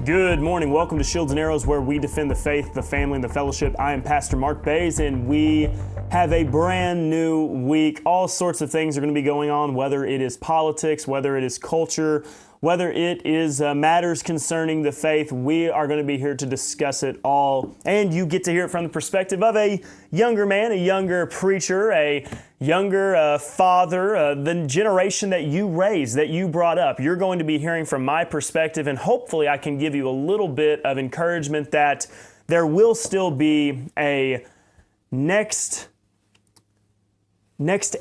Good morning. Welcome to Shields and Arrows, where we defend the faith, the family, and the fellowship. I am Pastor Mark Baze, and we have a brand new week. All sorts of things are going to be going on, whether it is politics, whether it is culture, whether it is matters concerning the faith. We are going to be here to discuss it all, and you get to hear it from the perspective of a younger man, a younger preacher, a younger father, the generation that you raised, that you brought up. You're going to be hearing from my perspective, and hopefully I can give you a little bit of encouragement that there will still be a next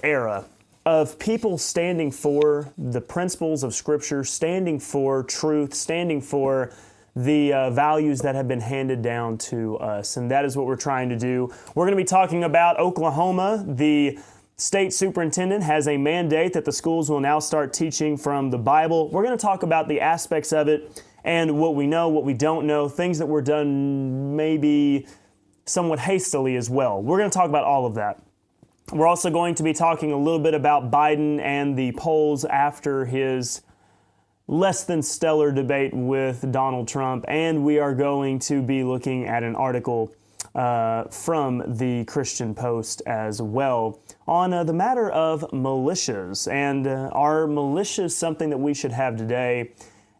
era of people standing for the principles of Scripture, standing for truth, standing for the values that have been handed down to us. And that is what we're trying to do. We're going to be talking about Oklahoma. The state superintendent has a mandate that the schools will now start teaching from the Bible. We're going to talk about the aspects of it and what we know, what we don't know, things that were done maybe somewhat hastily as well. We're going to talk about all of that. We're also going to be talking a little bit about Biden and the polls after his less than stellar debate with Donald Trump, and we are going to be looking at an article from the Christian Post as well on the matter of militias. And are militias something that we should have today?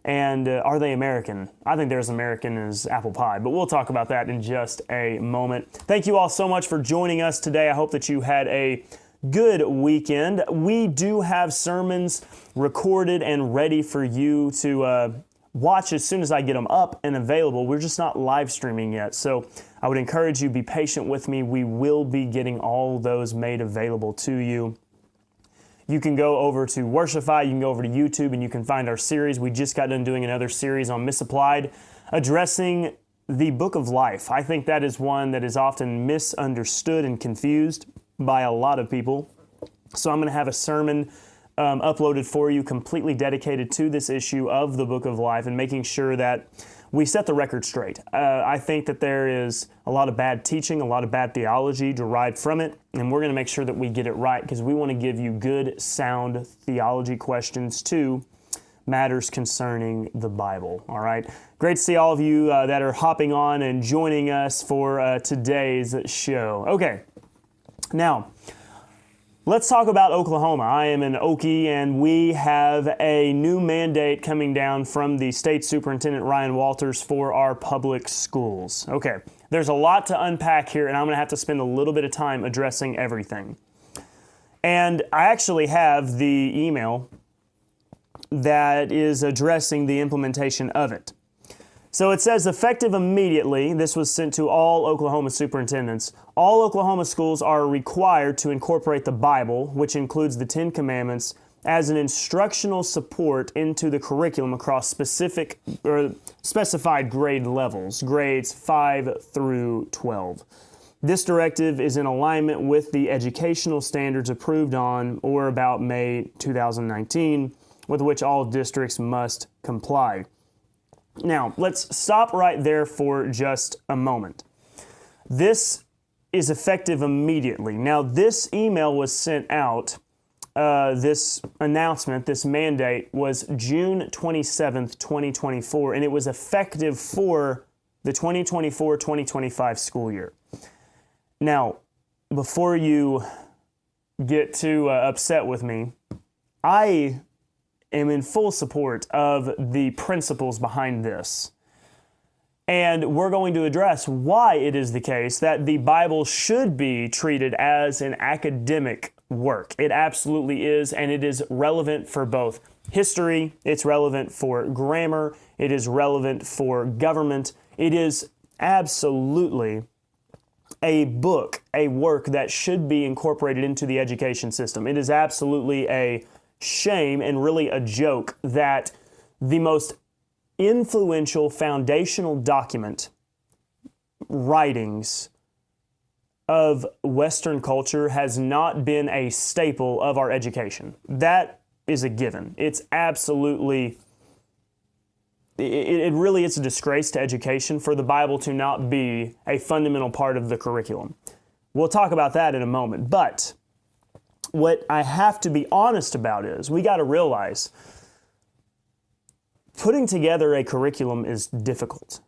And are they American? I think they're as American as apple pie, but we'll talk about that in just a moment. Thank you all so much for joining us today. I hope that you had a good weekend. We do have sermons recorded and ready for you to watch as soon as I get them up and available. We're just not live streaming yet, so I would encourage you to be patient with me. We will be getting all those made available to you. You can go over to Worshipify, you can go over to YouTube, and you can find our series. We just got done doing another series on Misapplied, addressing the Book of Life. I think that is one that is often misunderstood and confused by a lot of people. So I'm going to have a sermon uploaded for you completely dedicated to this issue of the Book of Life and making sure that we set the record straight. I think that there is a lot of bad teaching, a lot of bad theology derived from it, and we're going to make sure that we get it right because we want to give you good, sound theology questions to matters concerning the Bible. All right? Great to see all of you that are hopping on and joining us for today's show. Okay, now, let's talk about Oklahoma. I am an Okie, and we have a new mandate coming down from the state superintendent, Ryan Walters, for our public schools. Okay, there's a lot to unpack here, and I'm going to have to spend a little bit of time addressing everything. And I actually have the email that is addressing the implementation of it. So it says, effective immediately, this was sent to all Oklahoma superintendents, all Oklahoma schools are required to incorporate the Bible, which includes the Ten Commandments, as an instructional support into the curriculum across specified grade levels, grades 5 through 12. This directive is in alignment with the educational standards approved on or about May 2019, with which all districts must comply. Now, let's stop right there for just a moment. This is effective immediately. Now, this email was sent out, this announcement, this mandate was June 27th, 2024, and it was effective for the 2024-2025 school year. Now, before you get too upset with me, I am in full support of the principles behind this. And we're going to address why it is the case that the Bible should be treated as an academic work. It absolutely is, and it is relevant for both history, it's relevant for grammar, it is relevant for government. It is absolutely a book, a work that should be incorporated into the education system. It is absolutely a shame and really a joke that the most influential foundational document writings of Western culture has not been a staple of our education. That is a given. It's absolutely, it really is a disgrace to education for the Bible to not be a fundamental part of the curriculum. We'll talk about that in a moment, but what I have to be honest about is we got to realize putting together a curriculum is difficult.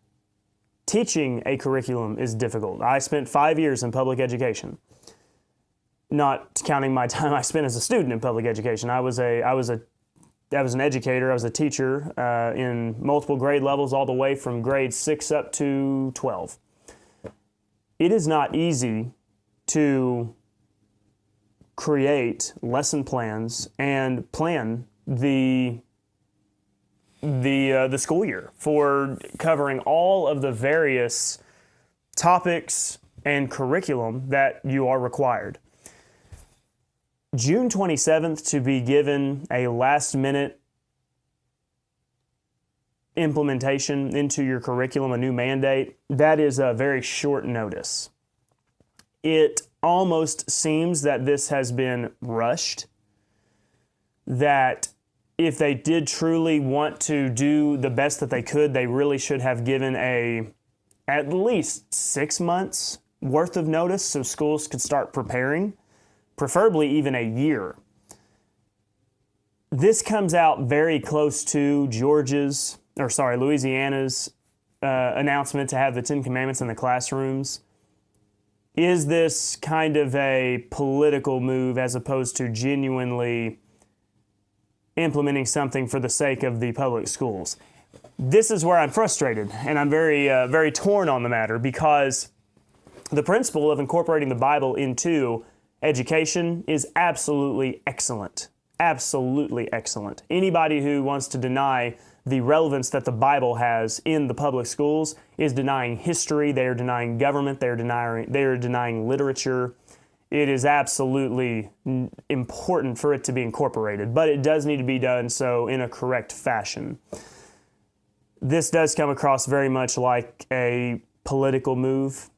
Teaching a curriculum is difficult. I spent 5 years in public education, not counting my time I spent as a student in public education. I was an educator. I was a teacher in multiple grade levels, all the way from grade 6 up to 12. It is not easy to create lesson plans and plan the school year for covering all of the various topics and curriculum that you are required. June 27th to be given a last-minute implementation into your curriculum, a new mandate, that is a very short notice. It almost seems that this has been rushed, that if they did truly want to do the best that they could, they really should have given at least 6 months worth of notice so schools could start preparing, preferably even a year. This comes out very close to Louisiana's announcement to have the Ten Commandments in the classrooms. Is this kind of a political move as opposed to genuinely implementing something for the sake of the public schools? This is where I'm frustrated, and I'm very torn on the matter, because the principle of incorporating the Bible into education is absolutely excellent. Absolutely excellent. Anybody who wants to deny the relevance that the Bible has in the public schools is denying history, they are denying government, they are denying literature. It is absolutely important for it to be incorporated, but it does need to be done so in a correct fashion. This does come across very much like a political move,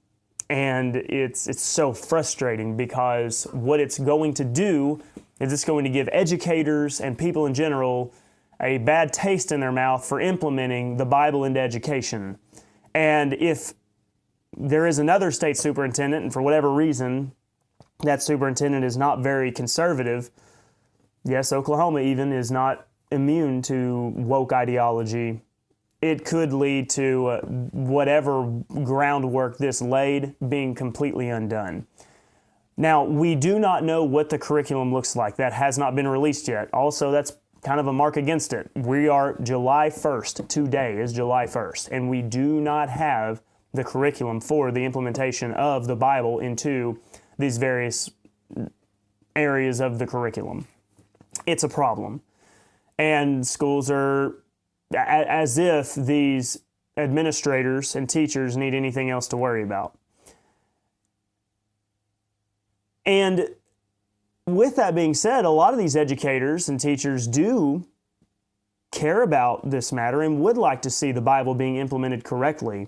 and it's so frustrating, because what it's going to do is it's going to give educators and people in general a bad taste in their mouth for implementing the Bible into education. And if there is another state superintendent, and for whatever reason that superintendent is not very conservative, yes, Oklahoma even is not immune to woke ideology, it could lead to whatever groundwork this laid being completely undone. Now, we do not know what the curriculum looks like. That has not been released yet. Also, that's kind of a mark against it. We are July 1st. Today is July 1st, and we do not have the curriculum for the implementation of the Bible into these various areas of the curriculum. It's a problem. And schools are, as if these administrators and teachers need anything else to worry about. And with that being said, a lot of these educators and teachers do care about this matter and would like to see the Bible being implemented correctly.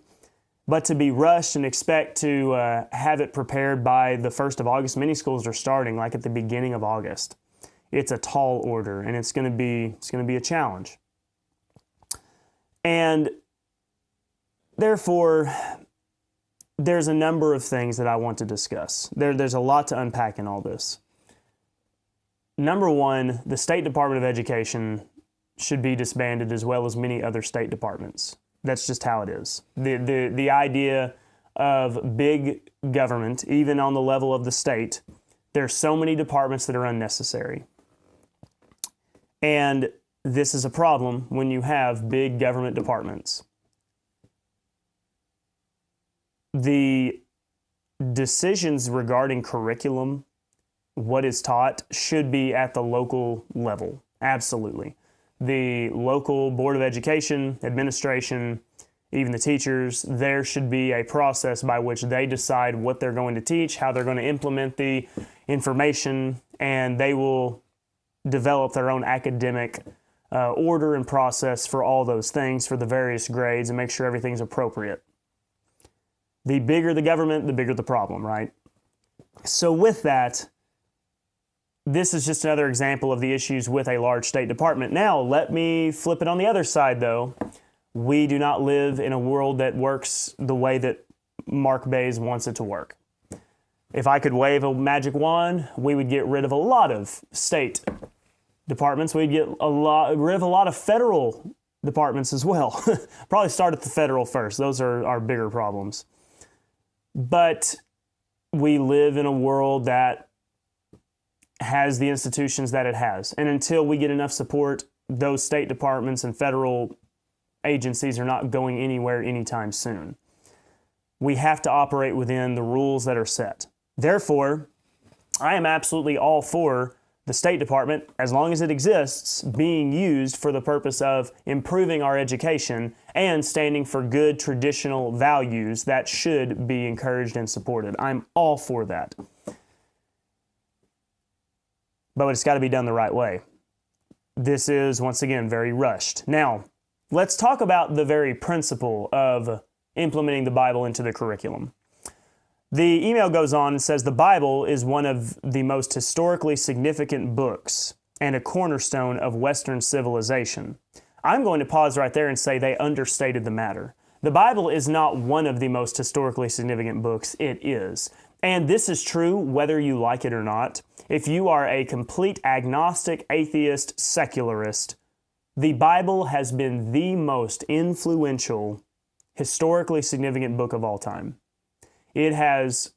But to be rushed and expect to have it prepared by the 1st of August, many schools are starting like at the beginning of August. It's a tall order, and it's going to be a challenge. And therefore, there's a number of things that I want to discuss. There's a lot to unpack in all this. Number one, the State Department of Education should be disbanded, as well as many other state departments. That's just how it is. The idea of big government, even on the level of the state, there's so many departments that are unnecessary. And this is a problem when you have big government departments. The decisions regarding curriculum, what is taught, should be at the local level. Absolutely. The local Board of Education, administration, even the teachers, there should be a process by which they decide what they're going to teach, how they're going to implement the information, and they will develop their own academic order and process for all those things for the various grades and make sure everything's appropriate. The bigger the government, the bigger the problem, right? So with that, this is just another example of the issues with a large state department. Now, let me flip it on the other side, though. We do not live in a world that works the way that Mark Baze wants it to work. If I could wave a magic wand, we would get rid of a lot of state departments. We'd get rid of a lot of federal departments as well. Probably start at the federal first. Those are our bigger problems. But we live in a world that has the institutions that it has. And until we get enough support, those state departments and federal agencies are not going anywhere anytime soon. We have to operate within the rules that are set. Therefore, I am absolutely all for the State Department, as long as it exists, being used for the purpose of improving our education and standing for good traditional values that should be encouraged and supported. I'm all for that. But it's got to be done the right way. This is, once again, very rushed. Now, let's talk about the very principle of implementing the Bible into the curriculum. The email goes on and says, the Bible is one of the most historically significant books and a cornerstone of Western civilization. I'm going to pause right there and say they understated the matter. The Bible is not one of the most historically significant books. It is. And this is true whether you like it or not. If you are a complete agnostic, atheist, secularist, the Bible has been the most influential, historically significant book of all time. It has,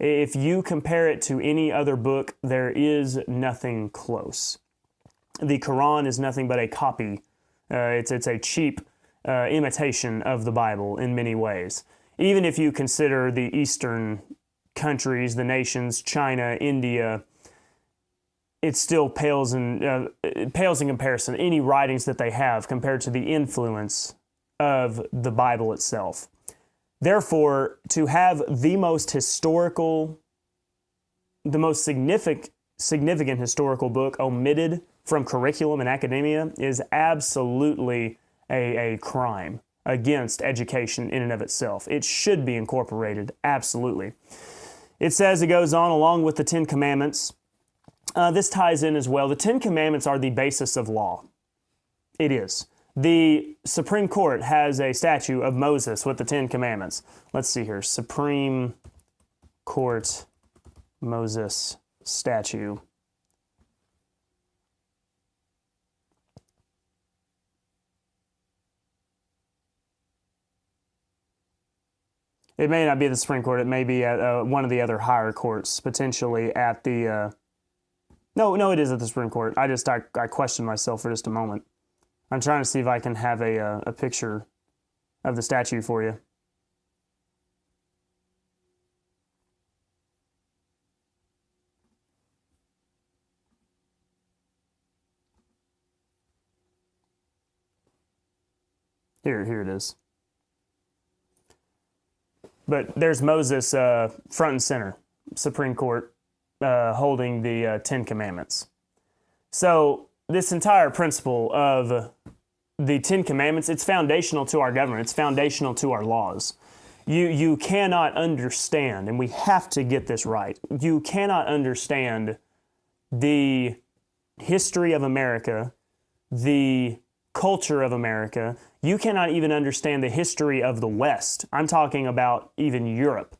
if you compare it to any other book, there is nothing close. The Quran is nothing but a copy. It's a cheap imitation of the Bible in many ways. Even if you consider the Eastern countries, the nations, China, India, it still pales in comparison, any writings that they have compared to the influence of the Bible itself. Therefore, to have the most significant historical book omitted from curriculum and academia is absolutely a crime against education in and of itself. It should be incorporated, absolutely. It says, it goes on, along with the Ten Commandments. This ties in as well. The Ten Commandments are the basis of law. It is. The Supreme Court has a statue of Moses with the Ten Commandments. Let's see here. Supreme Court Moses statue. It may not be the Supreme Court. It may be at one of the other higher courts, potentially at the... No, it is at the Supreme Court. I questioned myself for just a moment. I'm trying to see if I can have a picture of the statue for you. Here it is. But there's Moses front and center, Supreme Court, holding the Ten Commandments. So this entire principle of the Ten Commandments, it's foundational to our government. It's foundational to our laws. You cannot understand, and we have to get this right, you cannot understand the history of America, the culture of America. You cannot even understand the history of the West. I'm talking about even Europe,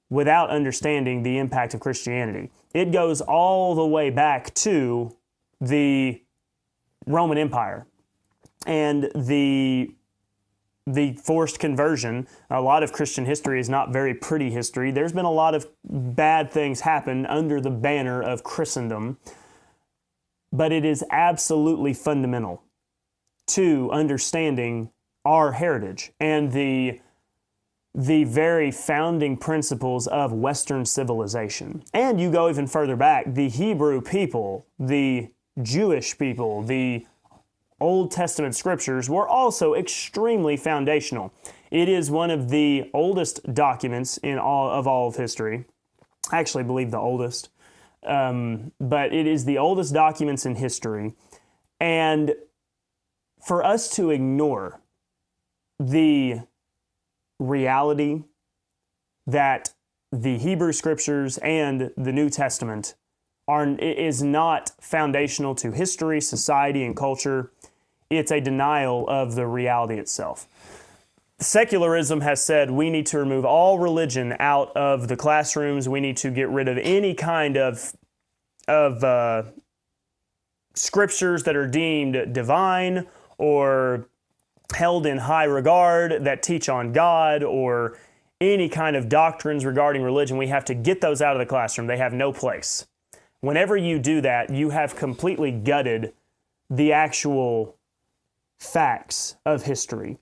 without understanding the impact of Christianity. It goes all the way back to the Roman Empire and the forced conversion. A lot of Christian history is not very pretty history. There's been a lot of bad things happen under the banner of Christendom, but it is absolutely fundamental to understanding our heritage and the very founding principles of Western civilization. And you go even further back, the Hebrew people, the Jewish people, the Old Testament scriptures were also extremely foundational. It is one of the oldest documents in all of history. I actually believe the oldest. But it is the oldest documents in history. And for us to ignore the reality that the Hebrew scriptures and the New Testament is not foundational to history, society, and culture, it's a denial of the reality itself. Secularism has said we need to remove all religion out of the classrooms. We need to get rid of any kind of scriptures that are deemed divine or held in high regard, that teach on God or any kind of doctrines regarding religion, we have to get those out of the classroom. They have no place. Whenever you do that, you have completely gutted the actual facts of history.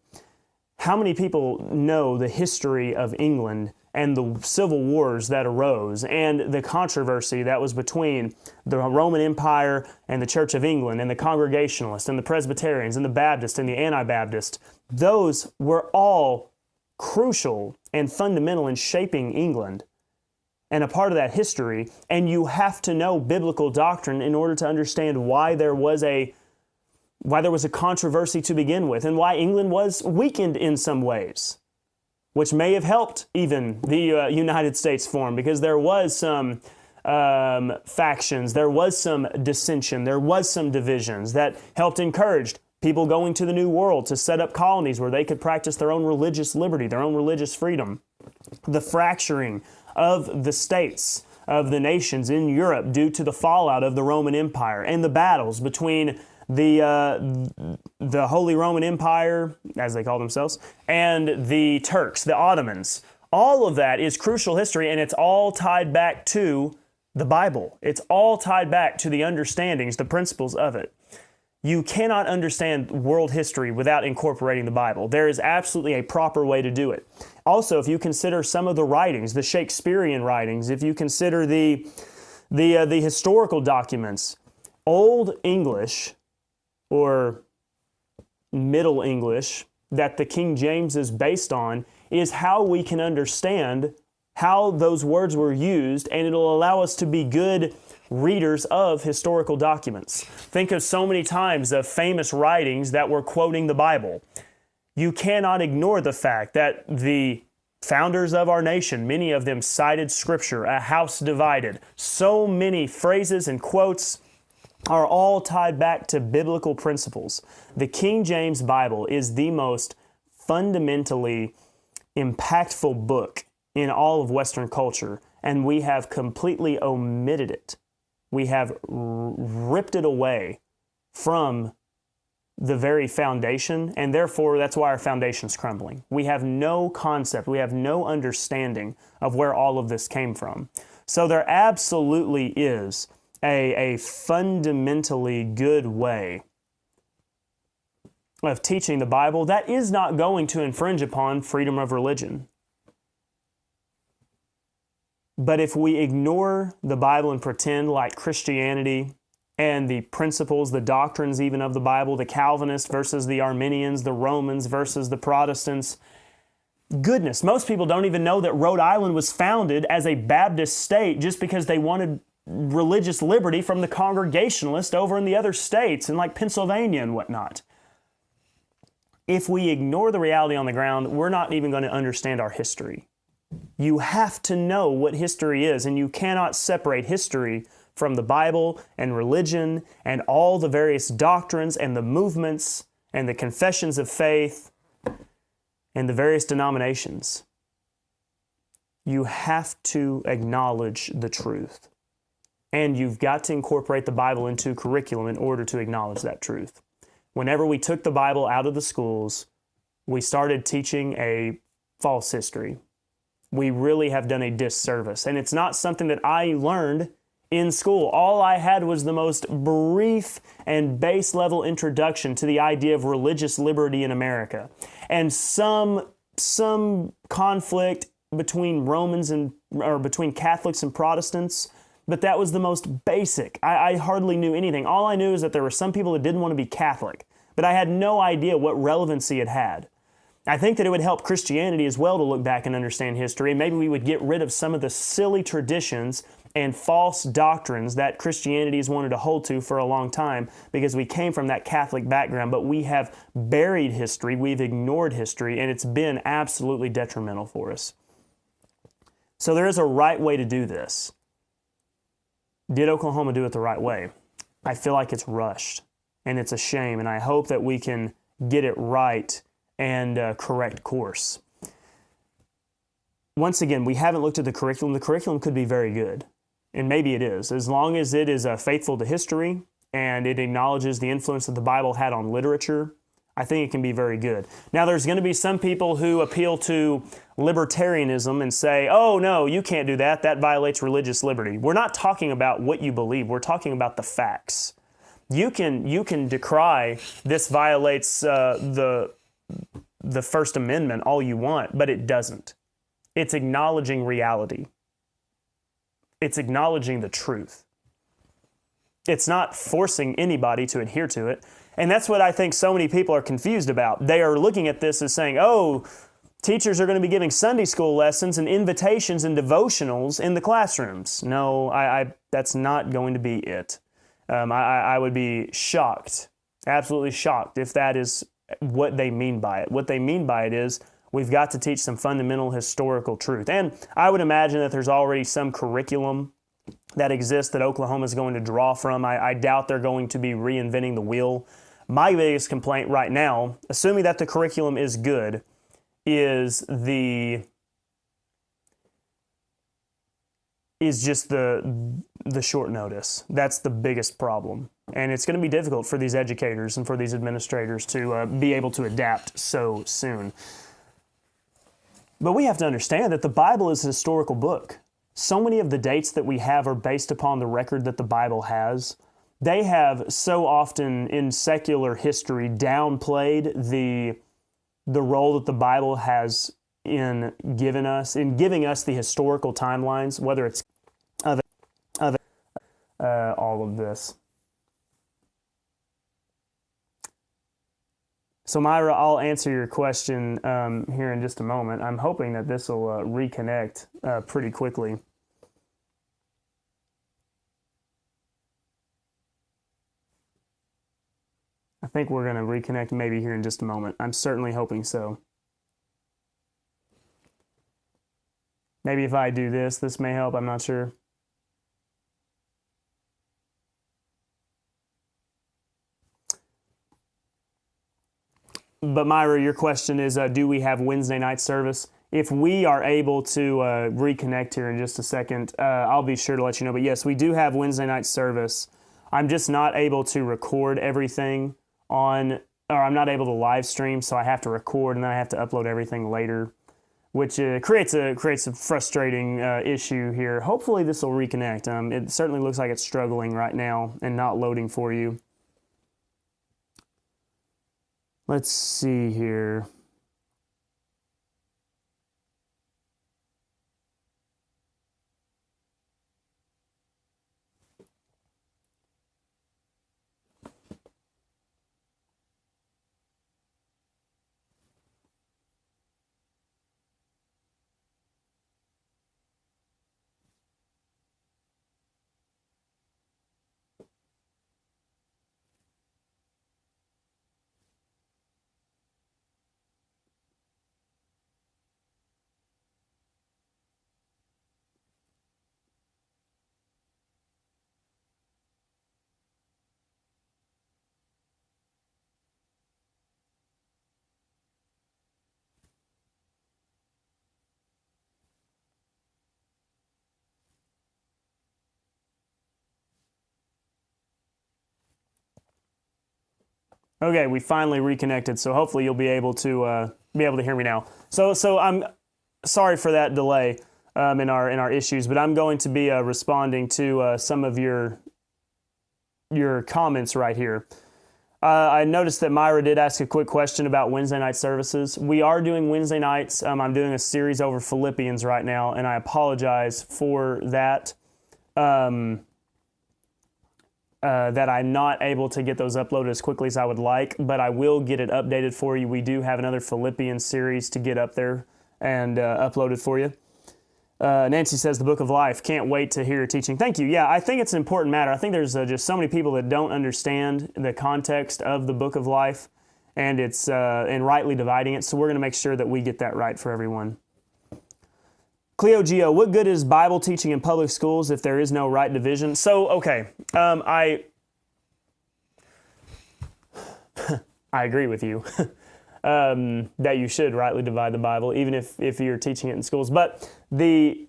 How many people know the history of England and the civil wars that arose and the controversy that was between the Roman Empire and the Church of England and the Congregationalists and the Presbyterians and the Baptists and the Anabaptists? Those were all crucial and fundamental in shaping England and a part of that history. And you have to know biblical doctrine in order to understand why there was a controversy to begin with and why England was weakened in some ways, which may have helped even the United States form, because there was some factions, there was some dissension, there was some divisions that helped encourage people going to the New World to set up colonies where they could practice their own religious liberty, their own religious freedom. The fracturing of the states, of the nations in Europe due to the fallout of the Roman Empire and the battles between the Holy Roman Empire, as they call themselves, and the Turks, the Ottomans. All of that is crucial history, and it's all tied back to the Bible. It's all tied back to the understandings, the principles of it. You cannot understand world history without incorporating the Bible. There is absolutely a proper way to do it. Also, if you consider some of the writings, the Shakespearean writings, if you consider the historical documents, Old English or Middle English that the King James is based on is how we can understand how those words were used, and it'll allow us to be good readers of historical documents. Think of so many times of famous writings that were quoting the Bible. You cannot ignore the fact that the founders of our nation, many of them cited Scripture, a house divided. So many phrases and quotes are all tied back to biblical principles. The King James Bible is the most fundamentally impactful book in all of Western culture, and we have completely omitted it. We have ripped it away from the very foundation, and therefore that's why our foundation's crumbling. We have no concept, we have no understanding of where all of this came from. So there absolutely is a fundamentally good way of teaching the Bible that is not going to infringe upon freedom of religion. But if we ignore the Bible and pretend like Christianity and the principles, the doctrines even of the Bible, the Calvinists versus the Arminians, the Romans versus the Protestants, goodness, most people don't even know that Rhode Island was founded as a Baptist state just because they wanted religious liberty from the Congregationalists over in the other states and like Pennsylvania and whatnot. If we ignore the reality on the ground, we're not even going to understand our history. You have to know what history is, and you cannot separate history from the Bible and religion and all the various doctrines and the movements and the confessions of faith and the various denominations. You have to acknowledge the truth. And you've got to incorporate the Bible into curriculum in order to acknowledge that truth. Whenever we took the Bible out of the schools, we started teaching a false history. We really have done a disservice. And it's not something that I learned in school. All I had was the most brief and base level introduction to the idea of religious liberty in America. And some conflict between between Catholics and Protestants, but that was the most basic. I hardly knew anything. All I knew is that there were some people that didn't want to be Catholic, but I had no idea what relevancy it had. I think that it would help Christianity as well to look back and understand history, and maybe we would get rid of some of the silly traditions and false doctrines that Christianity has wanted to hold to for a long time because we came from that Catholic background, but we have buried history, we've ignored history, and it's been absolutely detrimental for us. So there is a right way to do this. Did Oklahoma do it the right way? I feel like it's rushed, and it's a shame, and I hope that we can get it right and correct course. Once again, we haven't looked at the curriculum. The curriculum could be very good, and maybe it is, as long as it is faithful to history and it acknowledges the influence that the Bible had on literature, I think it can be very good. Now, there's going to be some people who appeal to libertarianism and say, oh, no, you can't do that. That violates religious liberty. We're not talking about what you believe. We're talking about the facts. You can decry this violates the First Amendment all you want, but it doesn't. It's acknowledging reality. It's acknowledging the truth. It's not forcing anybody to adhere to it. And that's what I think so many people are confused about. They are looking at this as saying, oh, teachers are going to be giving Sunday school lessons and invitations and devotionals in the classrooms. No, that's not going to be it. I would be shocked, absolutely shocked, if that is what they mean by it. What they mean by it is we've got to teach some fundamental historical truth. And I would imagine that there's already some curriculum that exists that Oklahoma is going to draw from. I doubt they're going to be reinventing the wheel. My biggest complaint right now, assuming that the curriculum is good, is just the short notice. That's the biggest problem. And it's going to be difficult for these educators and for these administrators to be able to adapt so soon. But we have to understand that the Bible is a historical book. So many of the dates that we have are based upon the record that the Bible has. They have so often in secular history downplayed the role that the Bible has in giving us the historical timelines, whether it's of all of this. So Myra, I'll answer your question here in just a moment. I'm hoping that this will reconnect pretty quickly. I think we're going to reconnect maybe here in just a moment. I'm certainly hoping so. Maybe if I do this may help. I'm not sure. But Myra, your question is, do we have Wednesday night service? If we are able to reconnect here in just a second, I'll be sure to let you know. But yes, we do have Wednesday night service. I'm just not able to record everything or I'm not able to live stream, so I have to record and then I have to upload everything later, which creates a frustrating issue here. Hopefully this will reconnect. It certainly looks like it's struggling right now and not loading for you. Let's see here. Okay, we finally reconnected, so hopefully you'll be able to hear me now. So I'm sorry for that delay in our issues, but I'm going to be responding to some of your comments right here. I noticed that Myra did ask a quick question about Wednesday night services. We are doing Wednesday nights. I'm doing a series over Philippians right now, and I apologize for that. That I'm not able to get those uploaded as quickly as I would like, but I will get it updated for you. We do have another Philippians series to get up there and uploaded for you. Nancy says, the Book of Life, can't wait to hear your teaching. Thank you. Yeah, I think it's an important matter. I think there's just so many people that don't understand the context of the Book of Life and and rightly dividing it, so we're going to make sure that we get that right for everyone. Cleo Geo, what good is Bible teaching in public schools if there is no right division? So, okay, I agree with you that you should rightly divide the Bible, even if you're teaching it in schools. But the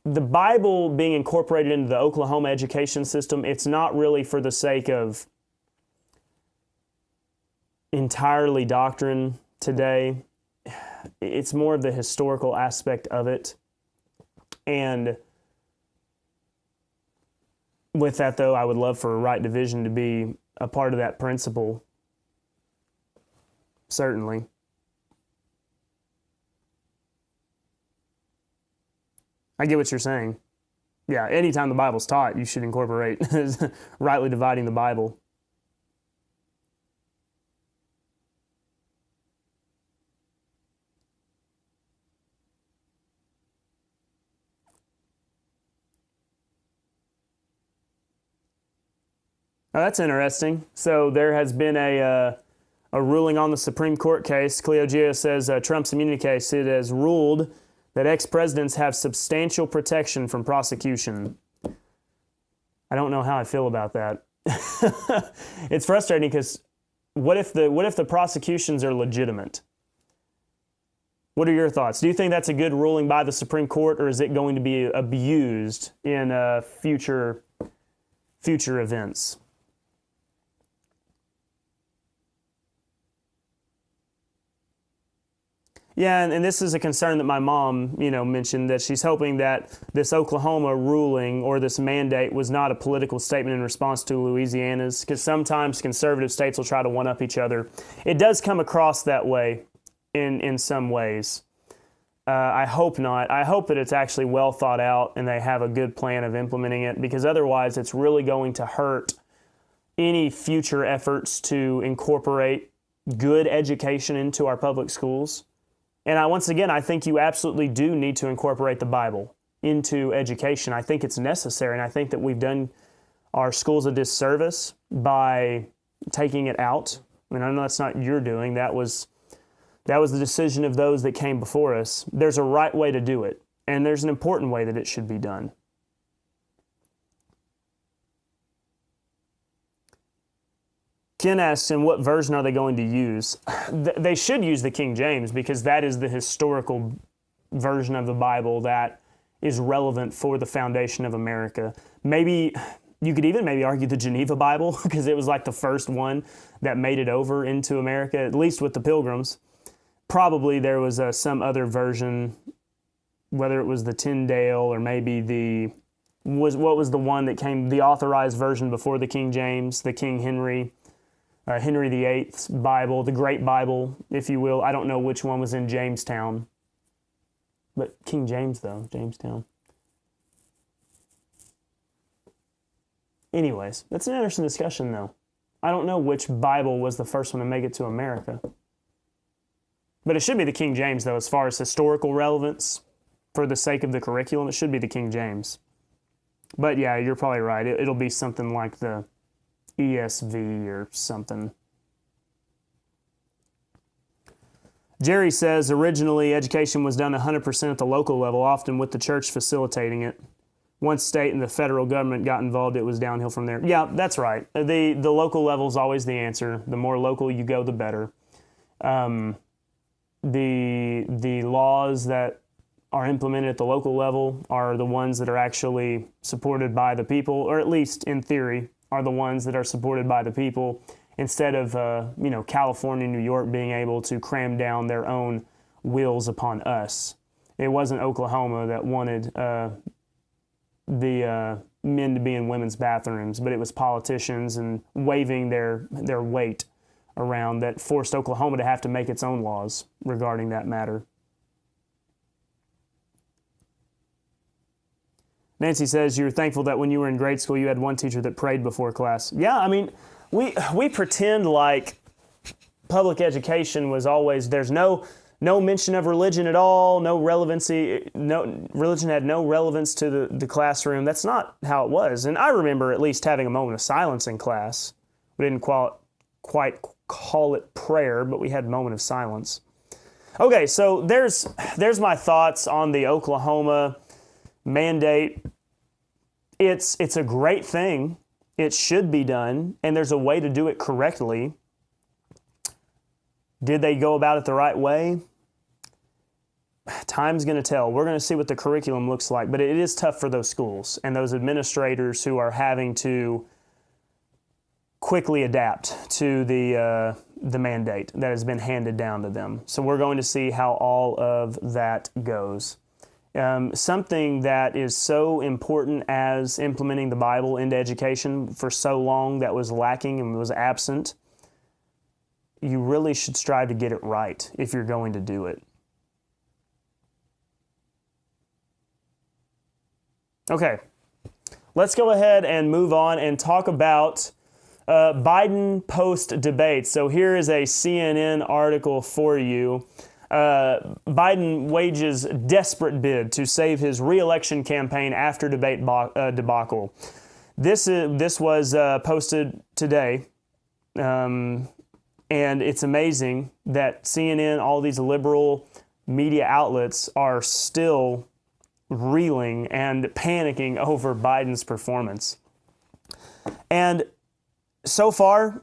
Bible being incorporated into the Oklahoma education system, it's not really for the sake of entirely doctrine today. It's more of the historical aspect of it. And with that, though, I would love for right division to be a part of that principle. Certainly. I get what you're saying. Yeah, anytime the Bible's taught, you should incorporate rightly dividing the Bible. Oh, that's interesting. So there has been a ruling on the Supreme Court case. Cleo Geo says Trump's immunity case, it has ruled that ex-presidents have substantial protection from prosecution. I don't know how I feel about that. It's frustrating because what if the prosecutions are legitimate? What are your thoughts? Do you think that's a good ruling by the Supreme Court, or is it going to be abused in future events? Yeah, and this is a concern that my mom, mentioned, that she's hoping that this Oklahoma ruling or this mandate was not a political statement in response to Louisiana's, because sometimes conservative states will try to one-up each other. It does come across that way in some ways. I hope not. I hope that it's actually well thought out and they have a good plan of implementing it, because otherwise it's really going to hurt any future efforts to incorporate good education into our public schools. And once again, I think you absolutely do need to incorporate the Bible into education. I think it's necessary, and I think that we've done our schools a disservice by taking it out. I mean, I know that's not your doing. That was the decision of those that came before us. There's a right way to do it, and there's an important way that it should be done. Ken asks, and what version are they going to use? They should use the King James, because that is the historical version of the Bible that is relevant for the foundation of America. Maybe you could even argue the Geneva Bible, because it was like the first one that made it over into America, at least with the Pilgrims. Probably there was some other version, whether it was the Tyndale or maybe what was the one that came, the authorized version before the King James, the King Henry VIII's Bible, the Great Bible, if you will. I don't know which one was in Jamestown. But King James, though, Jamestown. Anyways, that's an interesting discussion, though. I don't know which Bible was the first one to make it to America. But it should be the King James, though, as far as historical relevance. For the sake of the curriculum, it should be the King James. But yeah, you're probably right. It'll be something like the ESV or something. Jerry says, originally education was done 100% at the local level, often with the church facilitating it. Once state and the federal government got involved, it was downhill from there. Yeah, that's right. The local level is always the answer. The more local you go, the better. The laws that are implemented at the local level are the ones that are actually supported by the people, or at least in theory, are the ones that are supported by the people, instead of California, New York being able to cram down their own wills upon us. It wasn't Oklahoma that wanted the men to be in women's bathrooms, but it was politicians and waving their weight around that forced Oklahoma to have to make its own laws regarding that matter. Nancy says, you're thankful that when you were in grade school, you had one teacher that prayed before class. Yeah, I mean, we pretend like public education was always, there's no mention of religion at all, no relevancy, religion had no relevance to the classroom. That's not how it was. And I remember at least having a moment of silence in class. We didn't quite call it prayer, but we had a moment of silence. Okay, so there's my thoughts on the Oklahoma mandate. It's a great thing. It should be done, and there's a way to do it correctly. Did they go about it the right way? Time's going to tell. We're going to see what the curriculum looks like, but it is tough for those schools and those administrators who are having to quickly adapt to the mandate that has been handed down to them. So we're going to see how all of that goes. Something that is so important as implementing the Bible into education for so long that was lacking and was absent, you really should strive to get it right if you're going to do it. Okay, let's go ahead and move on and talk about Biden post-debate. So here is a CNN article for you. Biden wages desperate bid to save his re-election campaign after debate debacle. This was posted today, and it's amazing that CNN, all these liberal media outlets, are still reeling and panicking over Biden's performance. And so far,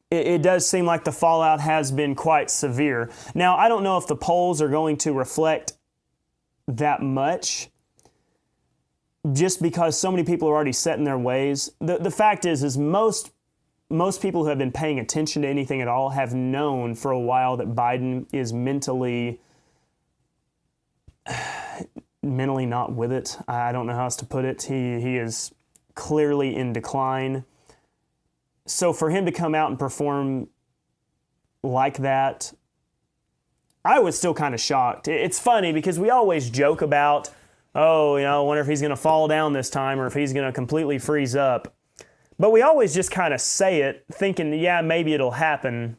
it does seem like the fallout has been quite severe. Now, I don't know if the polls are going to reflect that much, just because so many people are already set in their ways. The fact is most people who have been paying attention to anything at all have known for a while that Biden is mentally not with it. I don't know how else to put it. He is clearly in decline. So for him to come out and perform like that, I was still kind of shocked. It's funny because we always joke about, I wonder if he's going to fall down this time or if he's going to completely freeze up. But we always just kind of say it thinking, yeah, maybe it'll happen.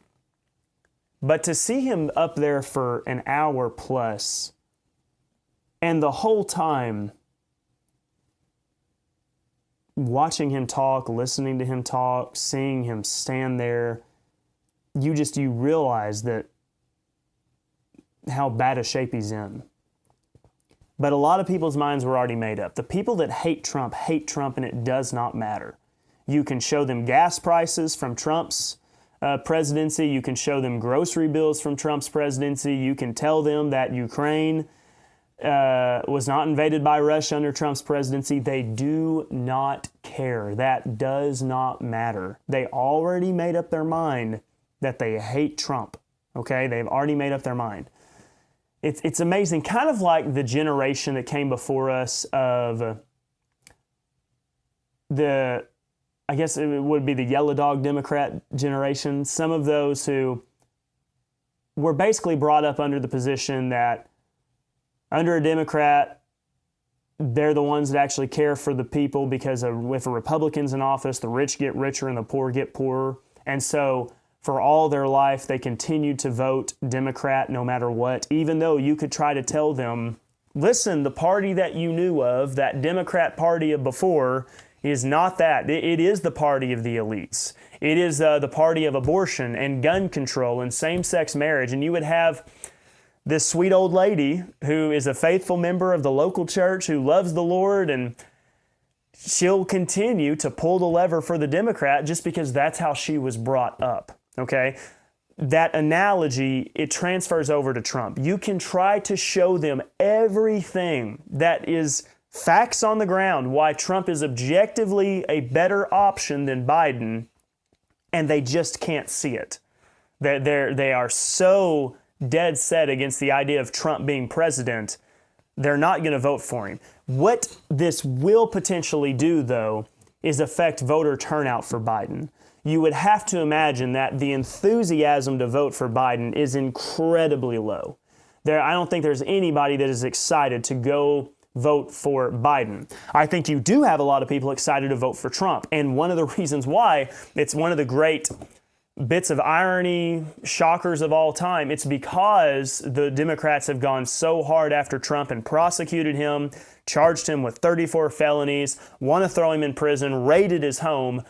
But to see him up there for an hour plus, and the whole time watching him talk, listening to him talk, seeing him stand there, you realize that how bad a shape he's in. But a lot of people's minds were already made up. The people that hate Trump, and it does not matter. You can show them gas prices from Trump's presidency. You can show them grocery bills from Trump's presidency. You can tell them that Ukraine was not invaded by Russia under Trump's presidency. They do not care. That does not matter. They already made up their mind that they hate Trump. Okay? They've already made up their mind. It's amazing. Kind of like the generation that came before us of I guess it would be the yellow dog Democrat generation. Some of those who were basically brought up under the position that under a Democrat, they're the ones that actually care for the people because with the Republicans in office, the rich get richer and the poor get poorer. And so for all their life, they continued to vote Democrat no matter what, even though you could try to tell them, listen, the party that you knew of, that Democrat party of before, is not that. It is the party of the elites. It is the party of abortion and gun control and same-sex marriage. And you would have this sweet old lady who is a faithful member of the local church who loves the Lord, and she'll continue to pull the lever for the Democrat just because that's how she was brought up, okay? That analogy, it transfers over to Trump. You can try to show them everything that is facts on the ground, why Trump is objectively a better option than Biden, and they just can't see it. They are so dead set against the idea of Trump being president, they're not going to vote for him. What this will potentially do, though, is affect voter turnout for Biden. You would have to imagine that the enthusiasm to vote for Biden is incredibly low. I don't think there's anybody that is excited to go vote for Biden. I think you do have a lot of people excited to vote for Trump. And one of the reasons why, it's one of the great bits of irony, shockers of all time, it's because the Democrats have gone so hard after Trump and prosecuted him, charged him with 34 felonies, want to throw him in prison, raided his home.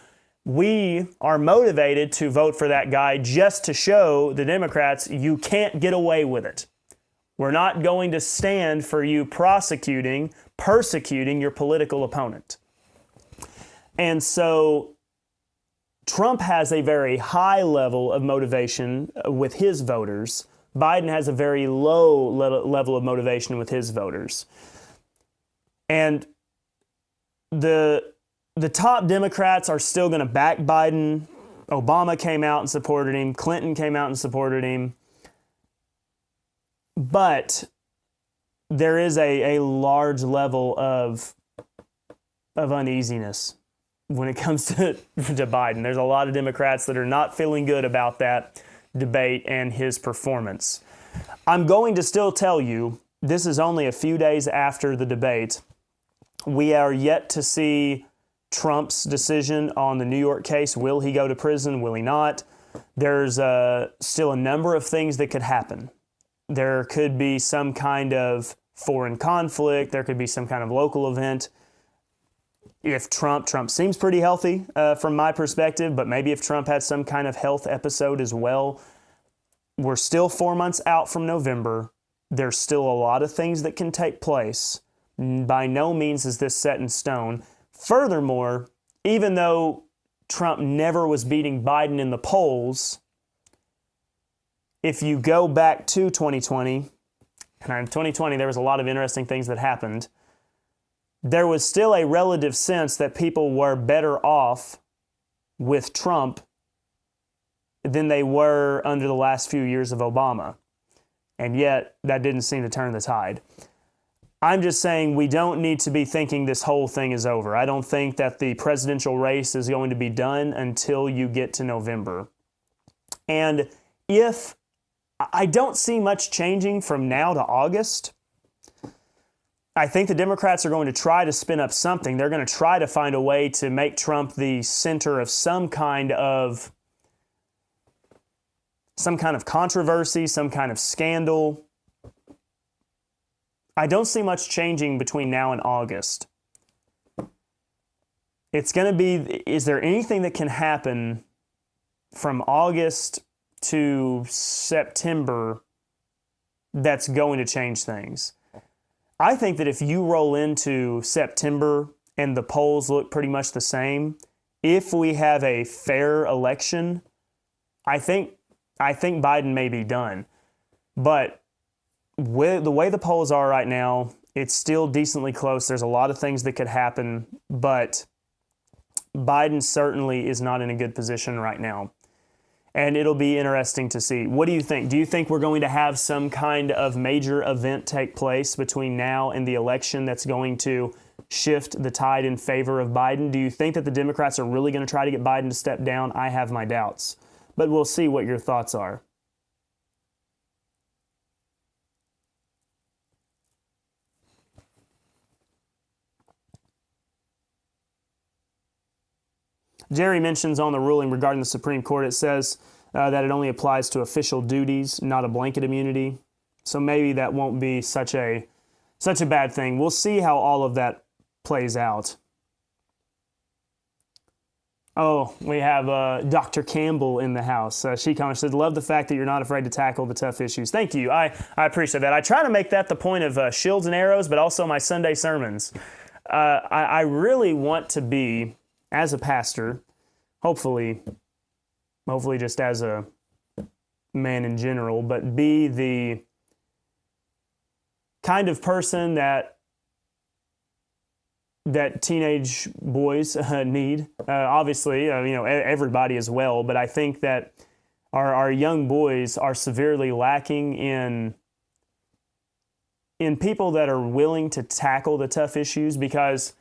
We are motivated to vote for that guy just to show the Democrats you can't get away with it. We're not going to stand for you persecuting your political opponent. And so Trump has a very high level of motivation with his voters. Biden has a very low level of motivation with his voters. And the the top Democrats are still going to back Biden. Obama came out and supported him. Clinton came out and supported him. But there is a large level of uneasiness when it comes to Biden. There's a lot of Democrats that are not feeling good about that debate and his performance. I'm going to still tell you, this is only a few days after the debate. We are yet to see Trump's decision on the New York case. Will he go to prison? Will he not? There's still a number of things that could happen. There could be some kind of foreign conflict. There could be some kind of local event. If Trump seems pretty healthy from my perspective, but maybe if Trump had some kind of health episode as well. We're still 4 months out from November. There's still a lot of things that can take place. By no means is this set in stone. Furthermore, even though Trump never was beating Biden in the polls, if you go back to 2020, and in 2020 there was a lot of interesting things that happened, there was still a relative sense that people were better off with Trump than they were under the last few years of Obama. And yet, that didn't seem to turn the tide. I'm just saying we don't need to be thinking this whole thing is over. I don't think that the presidential race is going to be done until you get to November. And if I don't see much changing from now to August, I think the Democrats are going to try to spin up something. They're going to try to find a way to make Trump the center of some kind of controversy, some kind of scandal. I don't see much changing between now and August. It's going to be, is there anything that can happen from August to September that's going to change things? I think that if you roll into September and the polls look pretty much the same, if we have a fair election, I think Biden may be done. But with the way the polls are right now, it's still decently close. There's a lot of things that could happen, but Biden certainly is not in a good position right now. And it'll be interesting to see. What do you think? Do you think we're going to have some kind of major event take place between now and the election that's going to shift the tide in favor of Biden? Do you think that the Democrats are really going to try to get Biden to step down? I have my doubts. But we'll see what your thoughts are. Jerry mentions on the ruling regarding the Supreme Court, it says that it only applies to official duties, not a blanket immunity. So maybe that won't be such a bad thing. We'll see how all of that plays out. Oh, we have Dr. Campbell in the house. She said, love the fact that you're not afraid to tackle the tough issues. Thank you. I appreciate that. I try to make that the point of shields and arrows, but also my Sunday sermons. I really want to be, as a pastor, hopefully just as a man in general, but be the kind of person that teenage boys need. Obviously, everybody as well, but I think that our young boys are severely lacking in people that are willing to tackle the tough issues, because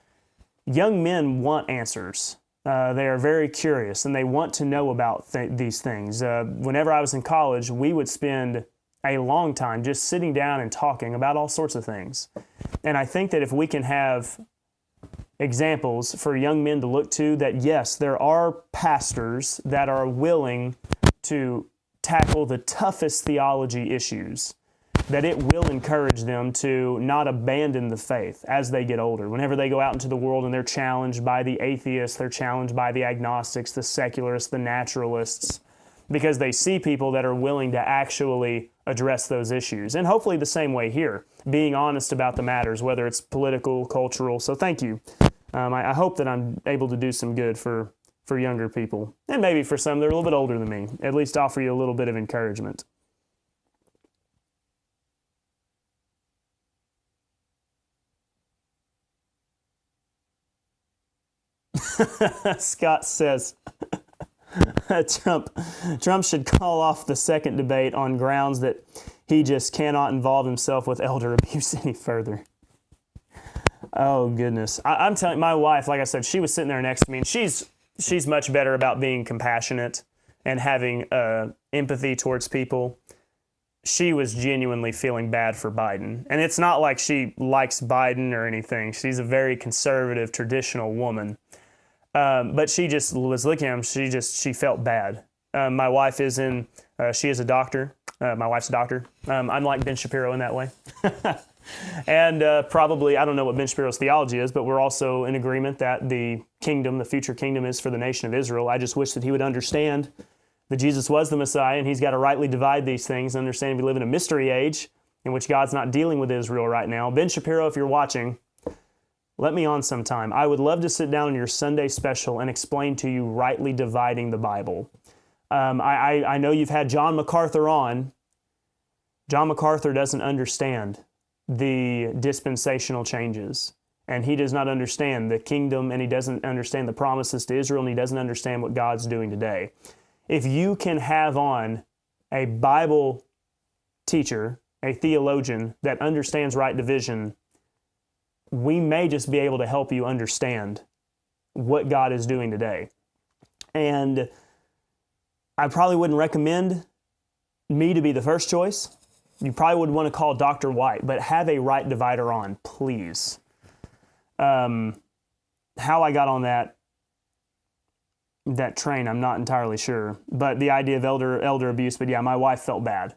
young men want answers. They are very curious and they want to know about these things. Whenever I was in college, we would spend a long time just sitting down and talking about all sorts of things. And I think that if we can have examples for young men to look to, that yes, there are pastors that are willing to tackle the toughest theology issues, that it will encourage them to not abandon the faith as they get older. Whenever they go out into the world and they're challenged by the atheists, they're challenged by the agnostics, the secularists, the naturalists, because they see people that are willing to actually address those issues. And hopefully the same way here, being honest about the matters, whether it's political, cultural. So thank you. I hope that I'm able to do some good for younger people, and maybe for some that are a little bit older than me, at least offer you a little bit of encouragement. Scott says Trump should call off the second debate on grounds that he just cannot involve himself with elder abuse any further. Oh, goodness. I'm telling you, my wife, like I said, she was sitting there next to me, and she's much better about being compassionate and having empathy towards people. She was genuinely feeling bad for Biden. And it's not like she likes Biden or anything. She's a very conservative, traditional woman. But she just was looking at him. She felt bad. My wife she is a doctor. My wife's a doctor. I'm like Ben Shapiro in that way. And probably, I don't know what Ben Shapiro's theology is, but we're also in agreement that the future kingdom is for the nation of Israel. I just wish that he would understand that Jesus was the Messiah, and he's got to rightly divide these things and understand we live in a mystery age in which God's not dealing with Israel right now. Ben Shapiro, if you're watching, let me on sometime. I would love to sit down in your Sunday special and explain to you rightly dividing the Bible. I know you've had John MacArthur on. John MacArthur doesn't understand the dispensational changes, and he does not understand the kingdom, and he doesn't understand the promises to Israel, and he doesn't understand what God's doing today. If you can have on a Bible teacher, a theologian that understands right division, we may just be able to help you understand what God is doing today. And I probably wouldn't recommend me to be the first choice. You probably would want to call Dr. White, but have a right divider on, please. How I got on that train, I'm not entirely sure. But the idea of elder abuse, but yeah, my wife felt bad.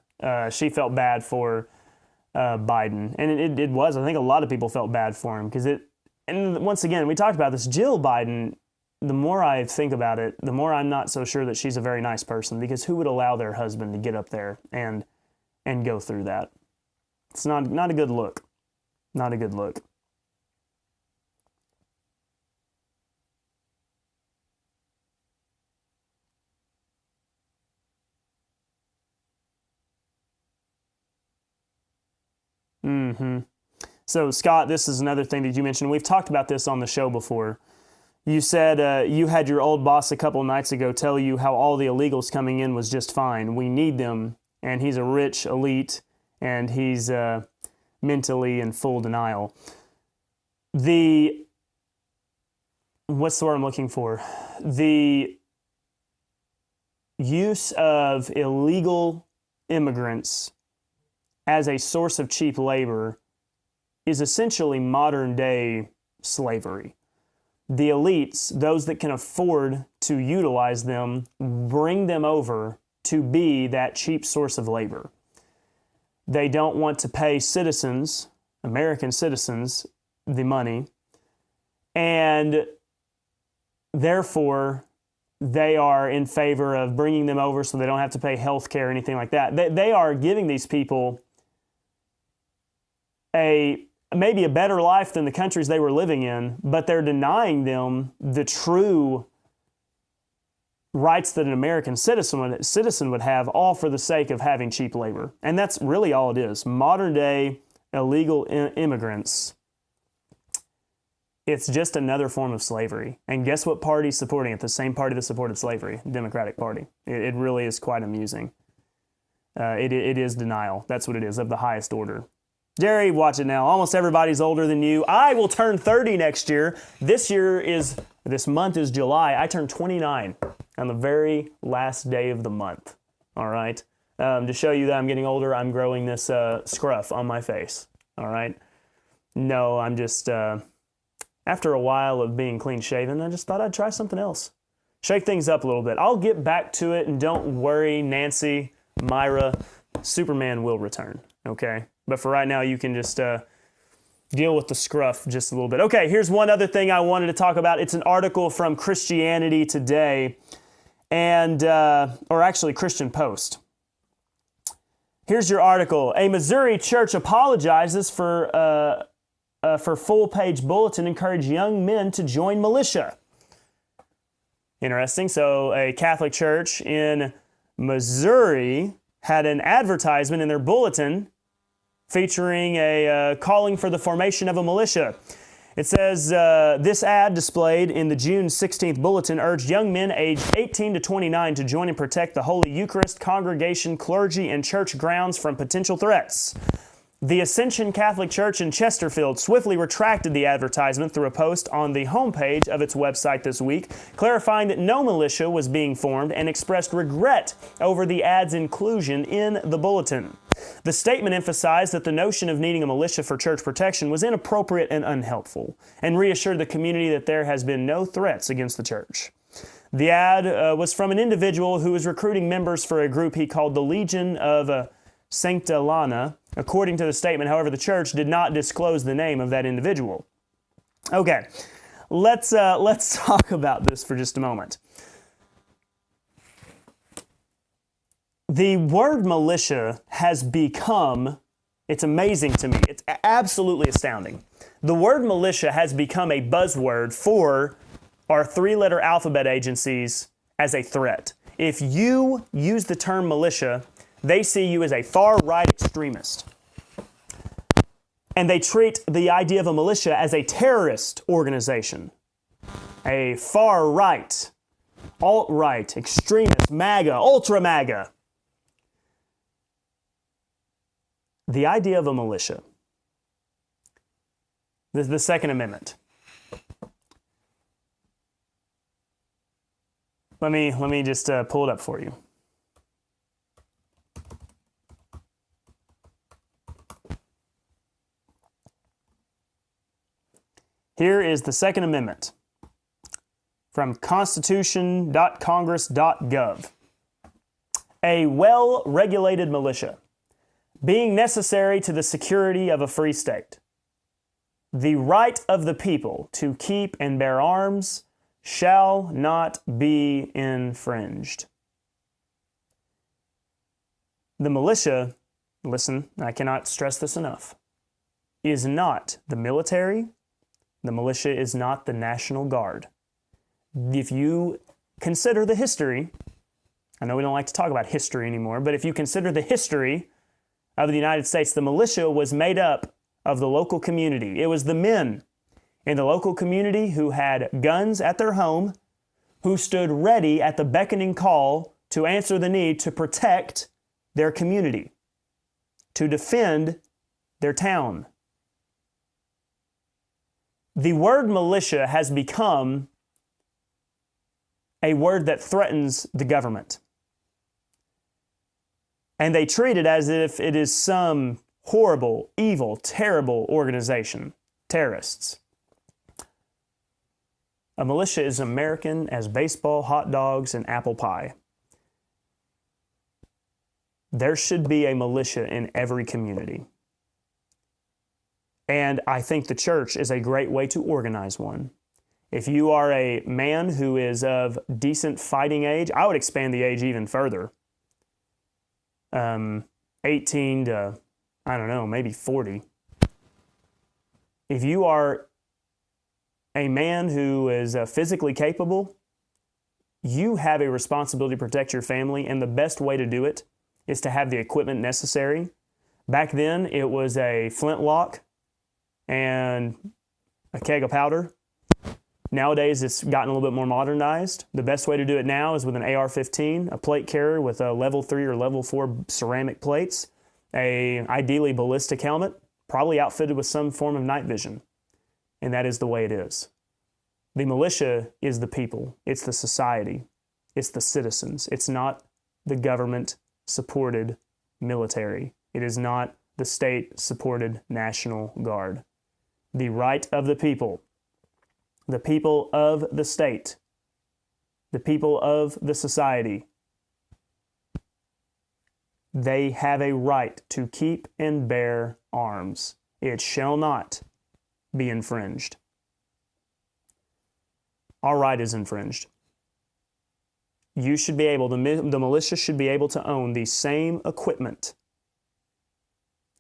She felt bad for Biden. And it was, I think a lot of people felt bad for him. And once again, we talked about this, Jill Biden, the more I think about it, the more I'm not so sure that she's a very nice person, because who would allow their husband to get up there and go through that? It's not a good look. Not a good look. So, Scott, this is another thing that you mentioned. We've talked about this on the show before. You said you had your old boss a couple of nights ago tell you how all the illegals coming in was just fine. We need them, and he's a rich elite, and he's mentally in full denial. What's the word I'm looking for? The use of illegal immigrants as a source of cheap labor is essentially modern-day slavery. The elites, those that can afford to utilize them, bring them over to be that cheap source of labor. They don't want to pay citizens, American citizens, the money, and therefore they are in favor of bringing them over so they don't have to pay health care or anything like that. They are giving these people maybe a better life than the countries they were living in, but they're denying them the true rights that an American citizen would have, all for the sake of having cheap labor. And that's really all it is. Modern day illegal immigrants, it's just another form of slavery. And guess what party's supporting it? The same party that supported slavery, the Democratic Party. It really is quite amusing. It is denial. That's what it is, of the highest order. Jerry, watch it now. Almost everybody's older than you. I will turn 30 next year. This month is July. I turn 29 on the very last day of the month. All right? To show you that I'm getting older, I'm growing this scruff on my face. All right? No, I'm just, after a while of being clean shaven, I just thought I'd try something else. Shake things up a little bit. I'll get back to it, and don't worry, Nancy, Myra, Superman will return. Okay? But for right now, you can just deal with the scruff just a little bit. Okay, here's one other thing I wanted to talk about. It's an article from Christianity Today, or actually Christian Post. Here's your article. A Missouri church apologizes for full-page bulletin encourage young men to join militia. Interesting. So a Catholic church in Missouri had an advertisement in their bulletin featuring a calling for the formation of a militia. It says, this ad displayed in the June 16th bulletin urged young men aged 18 to 29 to join and protect the Holy Eucharist, congregation, clergy, and church grounds from potential threats. The Ascension Catholic Church in Chesterfield swiftly retracted the advertisement through a post on the homepage of its website this week, clarifying that no militia was being formed and expressed regret over the ad's inclusion in the bulletin. The statement emphasized that the notion of needing a militia for church protection was inappropriate and unhelpful, and reassured the community that there has been no threats against the church. The ad was from an individual who was recruiting members for a group he called the Legion of Sancta Lana. According to the statement, however, the church did not disclose the name of that individual. Okay, let's talk about this for just a moment. The word militia has become, it's amazing to me, it's absolutely astounding. The word militia has become a buzzword for our three-letter alphabet agencies as a threat. If you use the term militia, they see you as a far-right extremist. And they treat the idea of a militia as a terrorist organization. A far-right, alt-right, extremist, MAGA, ultra-MAGA. The idea of a militia. This is the Second Amendment. Let me just pull it up for you. Here is the Second Amendment from constitution.congress.gov. A well-regulated militia, being necessary to the security of a free state. The right of the people to keep and bear arms shall not be infringed. The militia, listen, I cannot stress this enough, is not the military. The militia is not the National Guard. If you consider the history, I know we don't like to talk about history anymore, but if you consider the history of the United States, the militia was made up of the local community. It was the men in the local community who had guns at their home, who stood ready at the beckoning call to answer the need to protect their community, to defend their town. The word militia has become a word that threatens the government. And they treat it as if it is some horrible, evil, terrible organization, terrorists. A militia is American as baseball, hot dogs, and apple pie. There should be a militia in every community. And I think the church is a great way to organize one. If you are a man who is of decent fighting age, I would expand the age even further. 18 to, I don't know, maybe 40. If you are a man who is physically capable, you have a responsibility to protect your family, and the best way to do it is to have the equipment necessary. Back then, it was a flintlock and a keg of powder. Nowadays, it's gotten a little bit more modernized. The best way to do it now is with an AR-15, a plate carrier with a level 3 or level 4 ceramic plates, ideally ballistic helmet, probably outfitted with some form of night vision. And that is the way it is. The militia is the people. It's the society. It's the citizens. It's not the government-supported military. It is not the state-supported National Guard. The right of the people of the state, the people of the society, they have a right to keep and bear arms. It shall not be infringed. Our right is infringed. You should be able, the militia should be able to own the same equipment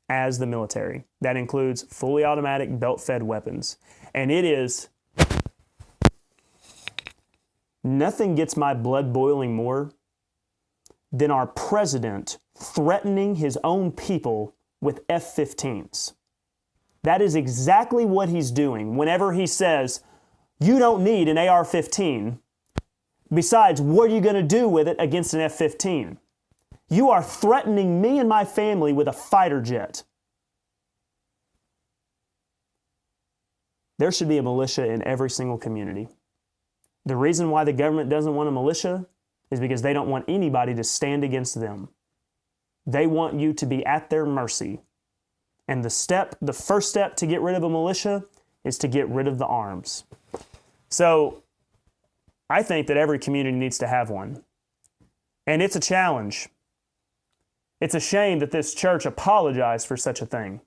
as the military. That includes fully automatic belt-fed weapons. And it is, nothing gets my blood boiling more than our president threatening his own people with F-15s. That is exactly what he's doing whenever he says, you don't need an AR-15. Besides, what are you going to do with it against an F-15? You are threatening me and my family with a fighter jet. There should be a militia in every single community. The reason why the government doesn't want a militia is because they don't want anybody to stand against them. They want you to be at their mercy. And the first step to get rid of a militia is to get rid of the arms. So, I think that every community needs to have one. And it's a challenge. It's a shame that this church apologized for such a thing.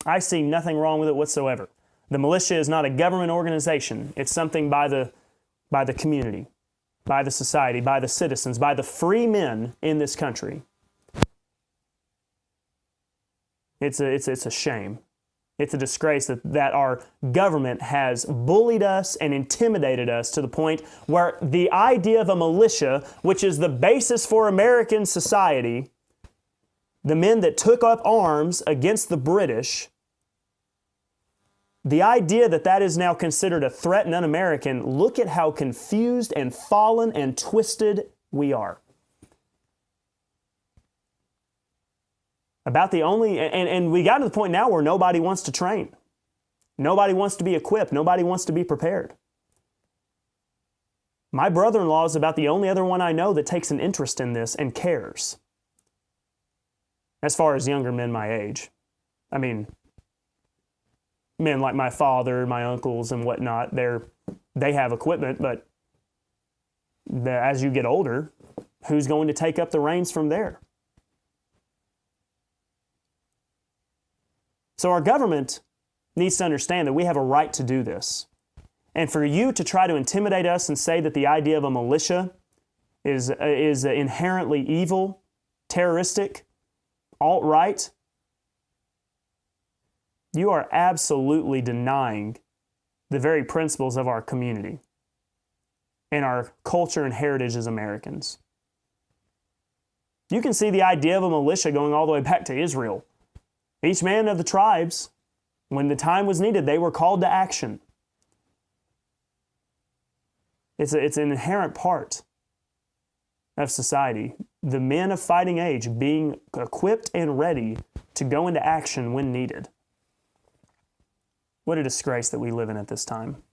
I see nothing wrong with it whatsoever. The militia is not a government organization. It's something by the community, by the society, by the citizens, by the free men in this country. It's a shame. It's a disgrace that our government has bullied us and intimidated us to the point where the idea of a militia, which is the basis for American society, the men that took up arms against the British, the idea that that is now considered a threat and un-American, look at how confused and fallen and twisted we are. About the only, and we got to the point now where nobody wants to train. Nobody wants to be equipped. Nobody wants to be prepared. My brother-in-law is about the only other one I know that takes an interest in this and cares. As far as younger men my age. I mean, men like my father, my uncles and whatnot, they have equipment, but as you get older, who's going to take up the reins from there? So our government needs to understand that we have a right to do this. And for you to try to intimidate us and say that the idea of a militia is inherently evil, terroristic, alt-right, you are absolutely denying the very principles of our community and our culture and heritage as Americans. You can see the idea of a militia going all the way back to Israel. Each man of the tribes, when the time was needed, they were called to action. It's an inherent part of society. The men of fighting age being equipped and ready to go into action when needed. What a disgrace that we live in at this time.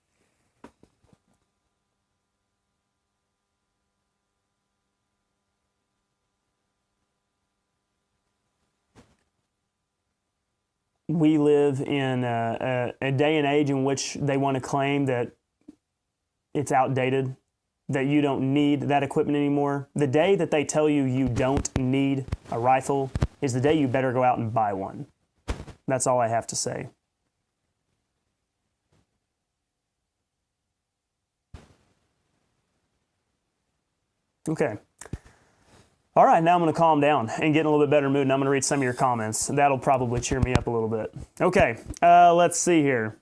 We live in a day and age in which they want to claim that it's outdated, that you don't need that equipment anymore. The day that they tell you you don't need a rifle is the day you better go out and buy one. That's all I have to say. Okay. All right, now I'm going to calm down and get in a little bit better mood, and I'm going to read some of your comments. That'll probably cheer me up a little bit. Okay, let's see here.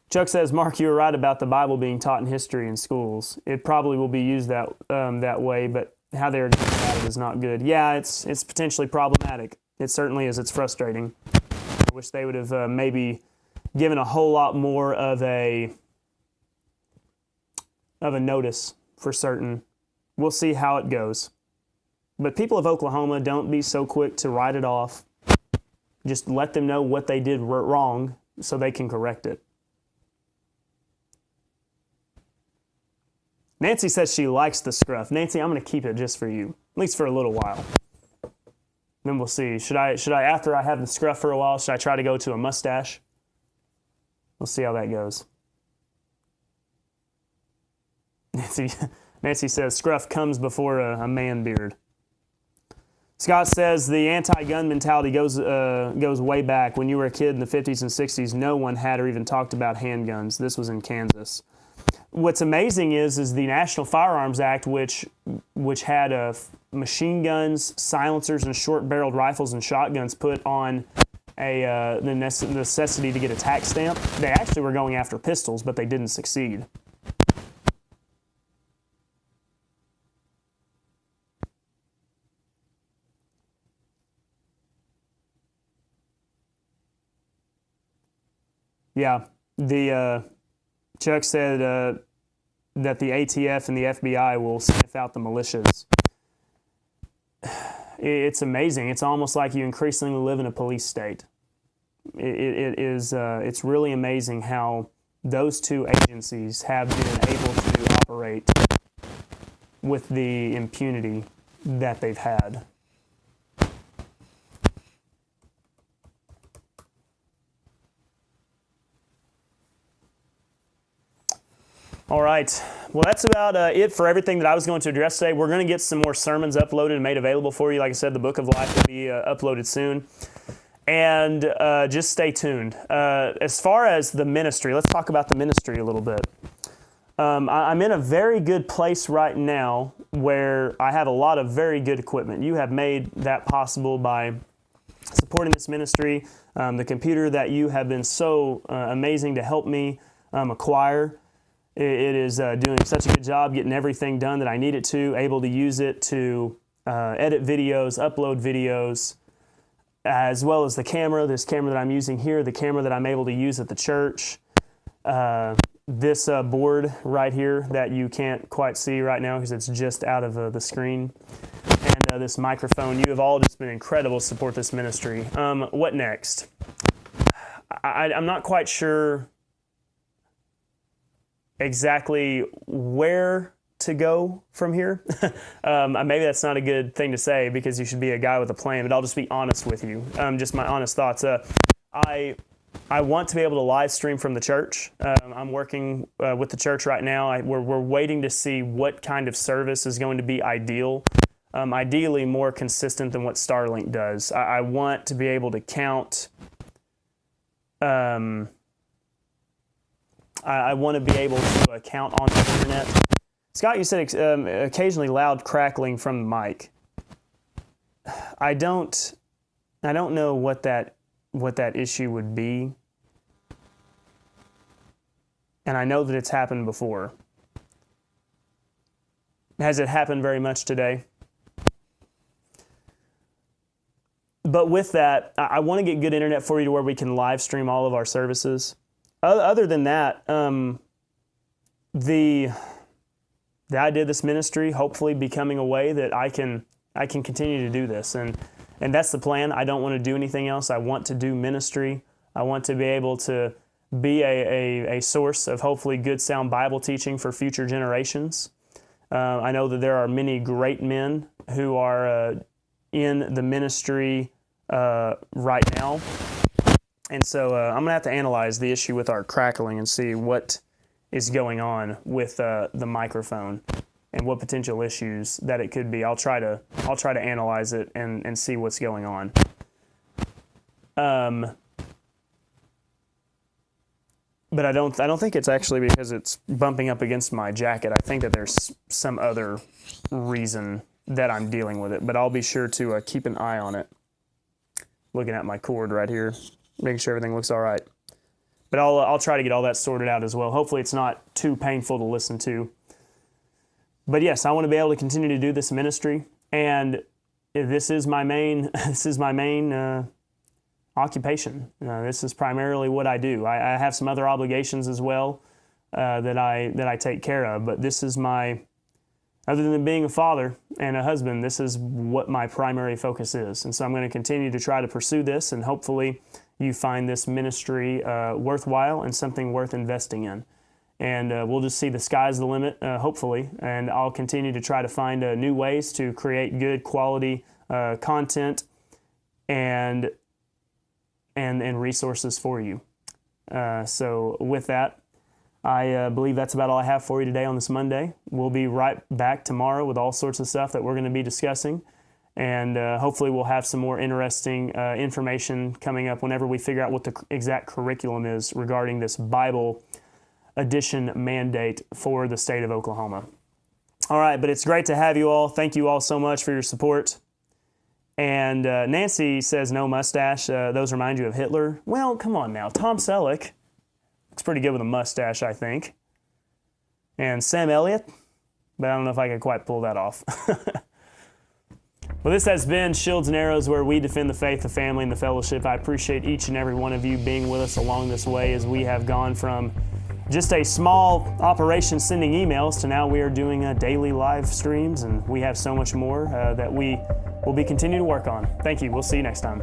Chuck says, Mark, you were right about the Bible being taught in history in schools. It probably will be used that way, but how they're going about it is not good. Yeah, it's potentially problematic. It certainly is. It's frustrating. I wish they would have maybe given a whole lot more of a notice for certain. We'll see how it goes. But people of Oklahoma, don't be so quick to write it off. Just let them know what they did wrong so they can correct it. Nancy says she likes the scruff. Nancy, I'm going to keep it just for you, at least for a little while. Then we'll see. Should I, after I have the scruff for a while, should I try to go to a mustache? We'll see how that goes. Nancy says scruff comes before a man beard. Scott says the anti-gun mentality goes way back. When you were a kid in the 50s and 60s, no one had or even talked about handguns. This was in Kansas. What's amazing is the National Firearms Act, which had machine guns, silencers, and short-barreled rifles and shotguns put on the necessity to get a tax stamp. They actually were going after pistols, but they didn't succeed. Yeah, Chuck said that the ATF and the FBI will sniff out the militias. It's amazing. It's almost like you increasingly live in a police state. It's really amazing how those two agencies have been able to operate with the impunity that they've had. All right. Well, that's about it for everything that I was going to address today. We're going to get some more sermons uploaded and made available for you. Like I said, the Book of Life will be uploaded soon. And just stay tuned. As far as the ministry, let's talk about the ministry a little bit. I'm in a very good place right now where I have a lot of very good equipment. You have made that possible by supporting this ministry. The computer that you have been so amazing to help me acquire. It is doing such a good job getting everything done that I need it to, able to use it to edit videos, upload videos, as well as the camera, this camera that I'm using here, the camera that I'm able to use at the church, this board right here that you can't quite see right now because it's just out of the screen, and this microphone. You have all just been incredible to support this ministry. What next? I'm not quite sure exactly where to go from here. Maybe that's not a good thing to say because you should be a guy with a plan, but I'll just be honest with you. Just my honest thoughts. I want to be able to live stream from the church. I'm working with the church right now. We're waiting to see what kind of service is going to be ideal. Ideally more consistent than what Starlink does. I want to be able to count I want to be able to count on the internet. Scott, you said occasionally loud crackling from the mic. I don't know what that issue would be, and I know that it's happened before. Has it happened very much today? But with that, I want to get good internet for you to where we can live stream all of our services. Other than that, the idea of this ministry hopefully becoming a way that I can continue to do this, and that's the plan. I don't want to do anything else. I want to do ministry. I want to be able to be a source of hopefully good sound Bible teaching for future generations. I know that there are many great men who are in the ministry right now. And so I'm going to have to analyze the issue with our crackling and see what is going on with the microphone and what potential issues that it could be. I'll try to analyze it and see what's going on. But I don't think it's actually because it's bumping up against my jacket. I think that there's some other reason that I'm dealing with it. But I'll be sure to keep an eye on it. Looking at my cord right here, making sure everything looks all right. But I'll try to get all that sorted out as well. Hopefully it's not too painful to listen to. But yes, I want to be able to continue to do this ministry, and this is my main occupation. This is primarily what I do. I have some other obligations as well that I take care of, but this is other than being a father and a husband, this is what my primary focus is. And so I'm going to continue to try to pursue this, and hopefully you find this ministry worthwhile and something worth investing in. And we'll just see the sky's the limit, hopefully, and I'll continue to try to find new ways to create good quality content and resources for you. So with that, I believe that's about all I have for you today on this Monday. We'll be right back tomorrow with all sorts of stuff that we're going to be discussing. And hopefully we'll have some more interesting information coming up whenever we figure out what the exact curriculum is regarding this Bible edition mandate for the state of Oklahoma. All right, but it's great to have you all. Thank you all so much for your support. And Nancy says no mustache. Those remind you of Hitler. Well, come on now. Tom Selleck looks pretty good with a mustache, I think. And Sam Elliott, but I don't know if I can quite pull that off. Well, this has been Shields and Arrows, where we defend the faith, the family, and the fellowship. I appreciate each and every one of you being with us along this way as we have gone from just a small operation sending emails to now we are doing daily live streams, and we have so much more that we will be continuing to work on. Thank you. We'll see you next time.